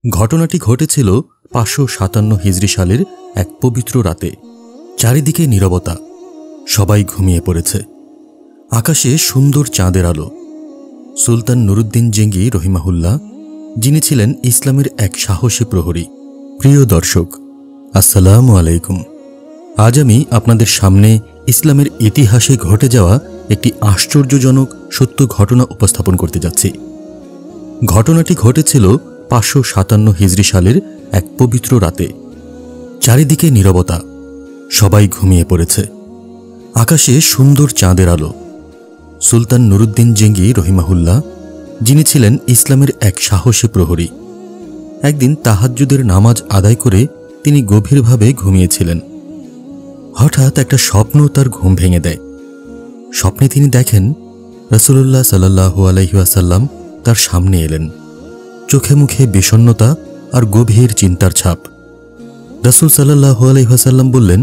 ঘটনাটি ঘটেছিল 557 হিজরি সালের এক পবিত্র রাতে। চারিদিকে নীরবতা, সবাই ঘুমিয়ে পড়েছে। আকাশে সুন্দর চাঁদের আলো। সুলতান নুরুদ্দিন জেঙ্গি রহিমাহুল্লাহ, যিনি ছিলেন ইসলামের এক সাহসী প্রহরী। প্রিয় দর্শক, আসসালামু আলাইকুম। আজ আমি আপনাদের সামনে ইসলামের ইতিহাসে ঘটে যাওয়া একটি আশ্চর্যজনক সত্য ঘটনা উপস্থাপন করতে যাচ্ছি। ঘটনাটি ঘটেছিল 557 হিজরি সালের এক পবিত্র রাতে। চারিদিকে নীরবতা, সবাই ঘুমিয়ে পড়েছে। আকাশে সুন্দর চাঁদের আলো। সুলতান নুরুদ্দিন জেঙ্গি রহিমাহুল্লাহ, যিনি ছিলেন ইসলামের এক সাহসী প্রহরী, একদিন তাহাজ্জুদের নামাজ আদায় করে তিনি গভীরভাবে ঘুমিয়েছিলেন। হঠাৎ একটা স্বপ্ন তার ঘুম ভেঙে দেয়। স্বপ্নে তিনি দেখেন রাসূলুল্লাহ সাল্লাল্লাহু আলাইহি ওয়াসাল্লাম তার সামনে এলেন। চোখে মুখে বিষণ্ণতা আর গভীর চিন্তার ছাপ। রাসূল সাল্লাল্লাহু আলাইহি ওয়াসাল্লাম বললেন,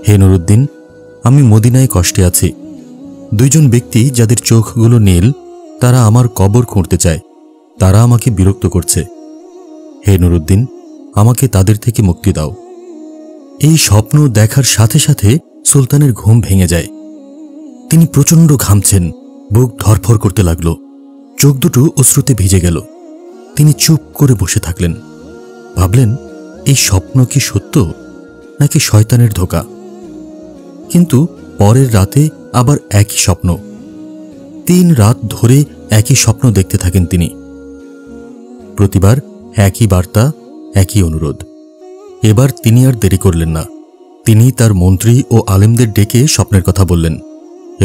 হে নুরুদ্দিন, আমি মদিনায় কষ্টে আছি। দুইজন ব্যক্তি যাদের চোখগুলো নীল, তারা আমার কবর খুঁড়তে চায়। তারা আমাকে বিরক্ত করছে। হে নুরুদ্দিন, আমাকে তাদের থেকে মুক্তি দাও। এই স্বপ্ন দেখার সাথে সাথে সুলতানের ঘুম ভেঙে যায়। তিনি প্রচণ্ড ঘামছেন, বুক ধরফর করতে লাগল, চোখ দুটো অশ্রুতে ভিজে গেল। তিনি চুপ করে বসে থাকলেন। ভাবলেন, এই স্বপ্ন কি সত্য নাকি শয়তানের ধোঁকা? কিন্তু পরের রাতে আবার একই স্বপ্ন। 3 রাত ধরে একই স্বপ্ন দেখতে থাকেন তিনি। প্রতিবার একই বার্তা, একই অনুরোধ। এবার তিনি আর দেরি করলেন না। তিনি তার মন্ত্রী ও আলেমদের ডেকে স্বপ্নের কথা বললেন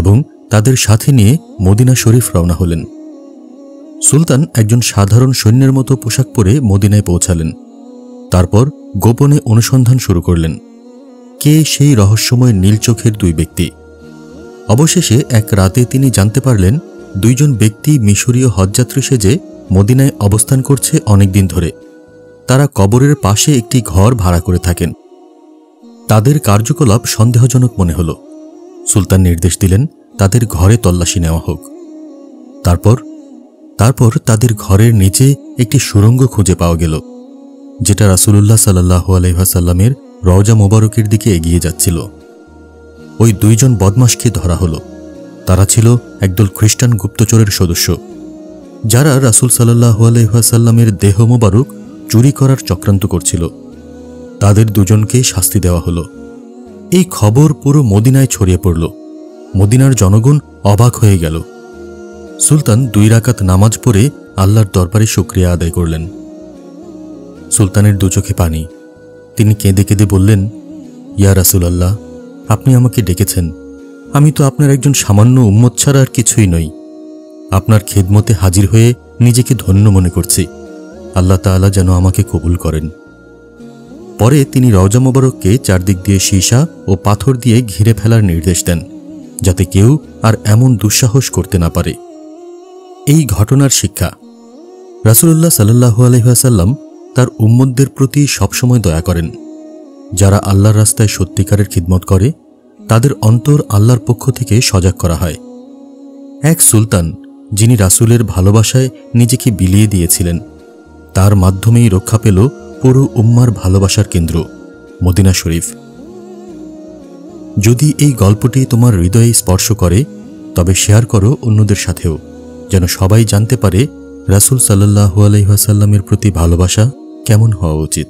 এবং তাদের সাথে নিয়ে মদিনা শরীফ রওনা হলেন। সুলতান একজন সাধারণ সৈন্যের মতো পোশাক পরে মদিনায় পৌঁছালেন। তারপর গোপনে অনুসন্ধান শুরু করলেন, কে সেই রহস্যময় নীল চোখের 2 ব্যক্তি। অবশেষে এক রাতে তিনি জানতে পারলেন, 2 জন ব্যক্তি মিশরীয় হজযাত্রী সেজে মদিনায় অবস্থান করছে অনেকদিন ধরে। তারা কবরের পাশে একটি ঘর ভাড়া করে থাকেন। তাদের কার্যকলাপ সন্দেহজনক মনে হল। সুলতান নির্দেশ দিলেন তাদের ঘরে তল্লাশি নেওয়া হোক। তারপর তাদের ঘরের নিচে একটি সুড়ঙ্গ খুঁজে পাওয়া গেল, যেটা রাসূলুল্লাহ সাল্লাল্লাহু আলাইহি ওয়াসাল্লামের রওজা মোবারকের দিকে এগিয়ে যাচ্ছিল। ওই 2 জন বদমাশকে ধরা হলো। তারা ছিল একদল খ্রিস্টান গুপ্তচরের সদস্য, যারা রাসূল সাল্লাল্লাহু আলাইহি ওয়াসাল্লামের দেহ মোবারক চুরি করার চক্রান্ত করছিল। তাদের 2 জনকে শাস্তি দেওয়া হলো। এই খবর পুরো মদিনায় ছড়িয়ে পড়ল। মদিনার জনগণ অবাক হয়ে গেল। সুলতান 2 রাকাত নামাজ পড়ে আল্লাহর দরবারে শুকরিয়া আদায় করলেন। সুলতানের 2 চোখে পানি। তিনি কেঁদে কেঁদে বললেন, ইয়া রাসূলুল্লাহ, আপনি আমাকে ডেকেছেন। আমি তো আপনার একজন সামান্য উম্মত ছাড়া আর কিছুই নই। আপনার খেদমতে হাজির হয়ে নিজেকে ধন্য মনে করছি। আল্লাহ তাআলা যেন আমাকে কবুল করেন। পরে তিনি রওজা মোবারককে চারদিক দিয়ে সীসা ও পাথর দিয়ে ঘিরে ফেলার নির্দেশ দেন, যাতে কেউ আর এমন দুঃসাহস করতে না পারে। এই ঘটনার শিক্ষা, রাসূলুল্লাহ সাল্লাল্লাহু আলাইহি ওয়াসাল্লাম তার উম্মতদের প্রতি সবসময় দয়া করেন। যারা আল্লাহর রাস্তায় সত্যিকারের খিদমত করে, তাদের অন্তর আল্লাহর পক্ষ থেকে সজাগ করা হয়। এক সুলতান, যিনি রাসূলের ভালোবাসায় নিজেকে বিলিয়ে দিয়েছিলেন, তার মাধ্যমেই রক্ষা পেল পুরো উম্মার ভালোবাসার কেন্দ্র মদিনা শরীফ। যদি এই গল্পটি তোমার হৃদয়ে স্পর্শ করে, তবে শেয়ার করো অন্যদের সাথেও, যেন সবাই জানতে পারে রাসূল সাল্লাল্লাহু আলাইহি ওয়াসাল্লামের প্রতি ভালোবাসা কেমন হওয়া উচিত।